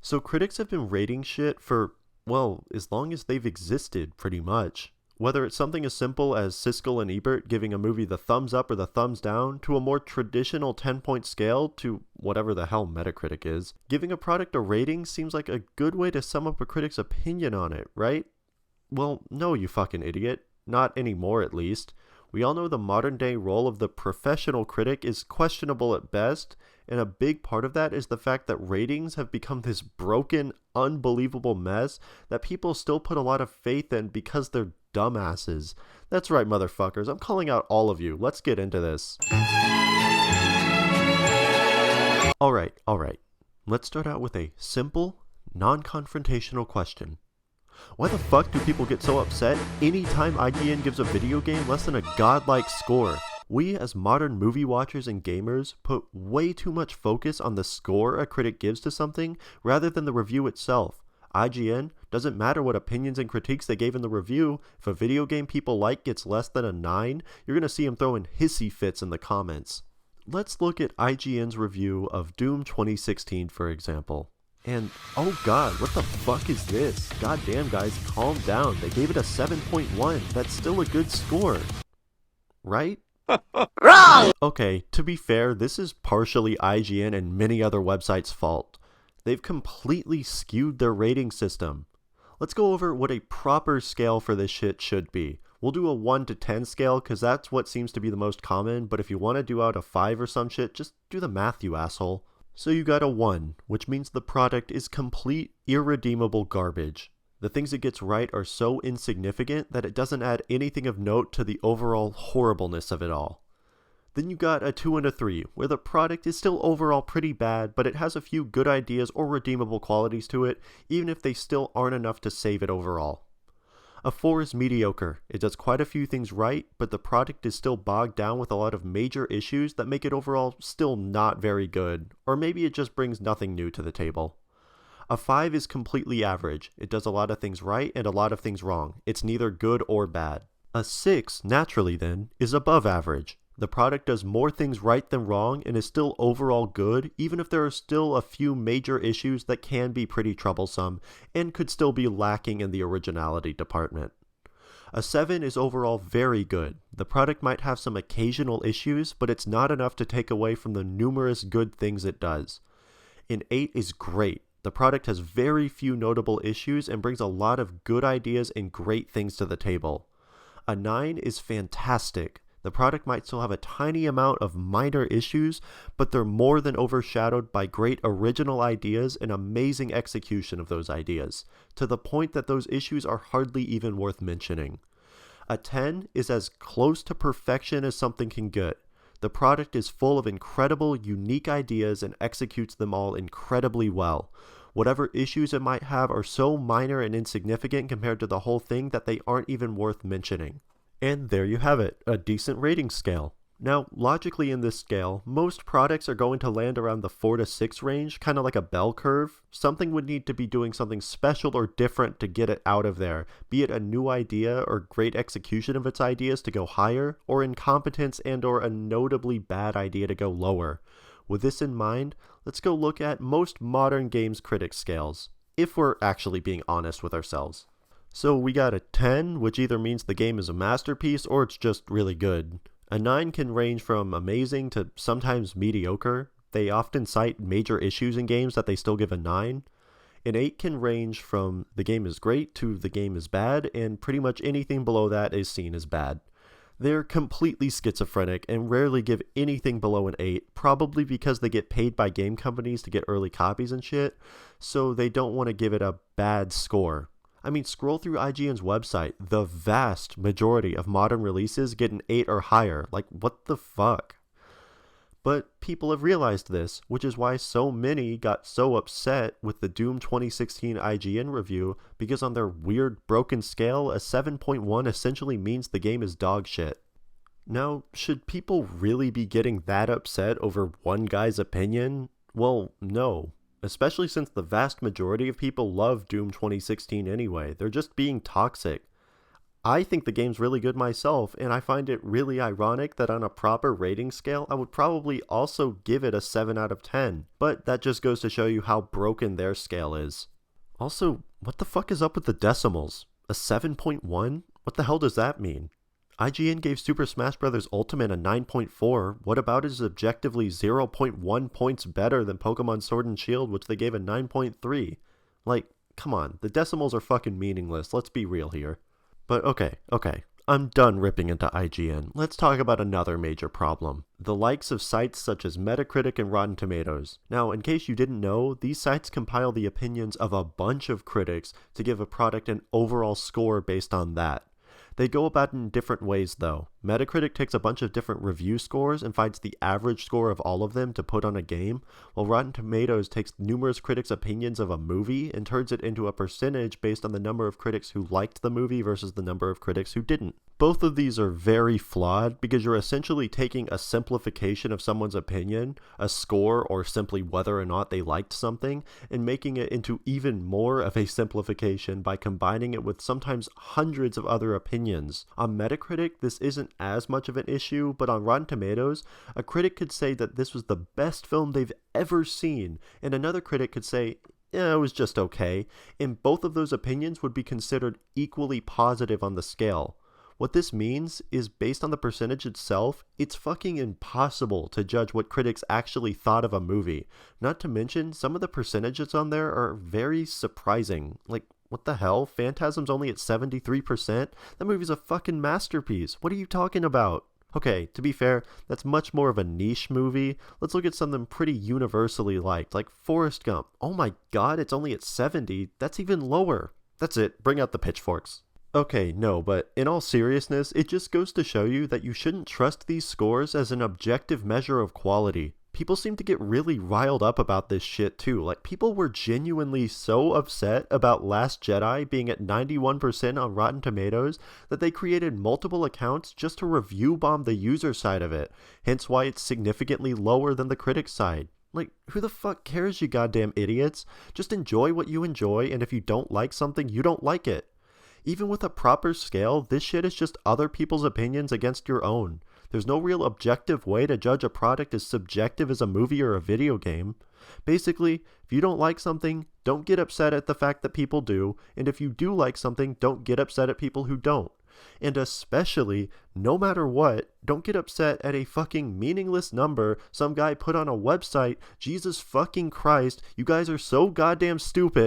So critics have been rating shit for, well, as long as they've existed, pretty much. Whether it's something as simple as Siskel and Ebert giving a movie the thumbs up or the thumbs down, to a more traditional 10-point scale, to whatever the hell Metacritic is, giving a product a rating seems like a good way to sum up a critic's opinion on it, right? Well, no, you fucking idiot. Not anymore, at least. We all know the modern day role of the professional critic is questionable at best, and a big part of that is the fact that ratings have become this broken, unbelievable mess that people still put a lot of faith in because they're dumbasses. That's right, motherfuckers. I'm calling out all of you. Let's get into this. Alright. Let's start out with a simple, non-confrontational question. Why the fuck do people get so upset anytime IGN gives a video game less than a godlike score? We as modern movie watchers and gamers put way too much focus on the score a critic gives to something rather than the review itself. IGN, doesn't matter what opinions and critiques they gave in the review, if a video game people like gets less than a 9, you're gonna see them throwing hissy fits in the comments. Let's look at IGN's review of Doom 2016 for example. And, oh god, what the fuck is this? Goddamn guys, calm down. They gave it a 7.1. That's still a good score. Right? Wrong! Okay, to be fair, this is partially IGN and many other websites' fault. They've completely skewed their rating system. Let's go over what a proper scale for this shit should be. We'll do a 1 to 10 scale because that's what seems to be the most common, but if you want to do out a 5 or some shit, just do the math, you asshole. So you got a 1, which means the product is complete, irredeemable garbage. The things it gets right are so insignificant that it doesn't add anything of note to the overall horribleness of it all. Then you got a 2 and a 3, where the product is still overall pretty bad, but it has a few good ideas or redeemable qualities to it, even if they still aren't enough to save it overall. A 4 is mediocre. It does quite a few things right, but the product is still bogged down with a lot of major issues that make it overall still not very good, or maybe it just brings nothing new to the table. A 5 is completely average. It does a lot of things right and a lot of things wrong. It's neither good or bad. A 6, naturally then, is above average. The product does more things right than wrong and is still overall good, even if there are still a few major issues that can be pretty troublesome and could still be lacking in the originality department. A 7 is overall very good. The product might have some occasional issues, but it's not enough to take away from the numerous good things it does. An 8 is great. The product has very few notable issues and brings a lot of good ideas and great things to the table. A 9 is fantastic. The product might still have a tiny amount of minor issues, but they're more than overshadowed by great original ideas and amazing execution of those ideas, to the point that those issues are hardly even worth mentioning. A 10 is as close to perfection as something can get. The product is full of incredible, unique ideas and executes them all incredibly well. Whatever issues it might have are so minor and insignificant compared to the whole thing that they aren't even worth mentioning. And there you have it, a decent rating scale. Now, logically in this scale, most products are going to land around the 4 to 6 range, kind of like a bell curve. Something would need to be doing something special or different to get it out of there, be it a new idea or great execution of its ideas to go higher, or incompetence and or a notably bad idea to go lower. With this in mind, let's go look at most modern games critic scales, if we're actually being honest with ourselves. So we got a 10, which either means the game is a masterpiece or it's just really good. A 9 can range from amazing to sometimes mediocre. They often cite major issues in games that they still give a 9. An 8 can range from the game is great to the game is bad, and pretty much anything below that is seen as bad. They're completely schizophrenic and rarely give anything below an 8, probably because they get paid by game companies to get early copies and shit, so they don't want to give it a bad score. I mean, scroll through IGN's website, the vast majority of modern releases get an 8 or higher. Like, what the fuck? But people have realized this, which is why so many got so upset with the Doom 2016 IGN review, because on their weird broken scale, a 7.1 essentially means the game is dog shit. Now, should people really be getting that upset over one guy's opinion? Well, no. Especially since the vast majority of people love Doom 2016 anyway. They're just being toxic. I think the game's really good myself, and I find it really ironic that on a proper rating scale, I would probably also give it a 7 out of 10, but that just goes to show you how broken their scale is. Also, what the fuck is up with the decimals? A 7.1? What the hell does that mean? IGN gave Super Smash Bros. Ultimate a 9.4. What about it is objectively 0.1 points better than Pokemon Sword and Shield, which they gave a 9.3? Like, come on, the decimals are fucking meaningless, let's be real here. But okay, I'm done ripping into IGN. Let's talk about another major problem. The likes of sites such as Metacritic and Rotten Tomatoes. Now, in case you didn't know, these sites compile the opinions of a bunch of critics to give a product an overall score based on that. They go about it in different ways though. Metacritic takes a bunch of different review scores and finds the average score of all of them to put on a game, while Rotten Tomatoes takes numerous critics' opinions of a movie and turns it into a percentage based on the number of critics who liked the movie versus the number of critics who didn't. Both of these are very flawed because you're essentially taking a simplification of someone's opinion, a score, or simply whether or not they liked something, and making it into even more of a simplification by combining it with sometimes hundreds of other opinions. On Metacritic, this isn't as much of an issue, but on Rotten Tomatoes, a critic could say that this was the best film they've ever seen, and another critic could say, it was just okay, and both of those opinions would be considered equally positive on the scale. What this means is, based on the percentage itself, it's fucking impossible to judge what critics actually thought of a movie. Not to mention, some of the percentages on there are very surprising. Like, what the hell? Phantasm's only at 73%? That movie's a fucking masterpiece. What are you talking about? Okay, to be fair, that's much more of a niche movie. Let's look at something pretty universally liked, like Forrest Gump. Oh my god, it's only at 70. That's even lower. That's it. Bring out the pitchforks. Okay, no, but in all seriousness, it just goes to show you that you shouldn't trust these scores as an objective measure of quality. People seem to get really riled up about this shit too. Like, people were genuinely so upset about Last Jedi being at 91% on Rotten Tomatoes that they created multiple accounts just to review bomb the user side of it, hence why it's significantly lower than the critic side. Like, who the fuck cares, you goddamn idiots? Just enjoy what you enjoy, and if you don't like something, you don't like it. Even with a proper scale, this shit is just other people's opinions against your own. There's no real objective way to judge a product as subjective as a movie or a video game. Basically, if you don't like something, don't get upset at the fact that people do, and if you do like something, don't get upset at people who don't. And especially, no matter what, don't get upset at a fucking meaningless number some guy put on a website. Jesus fucking Christ, you guys are so goddamn stupid.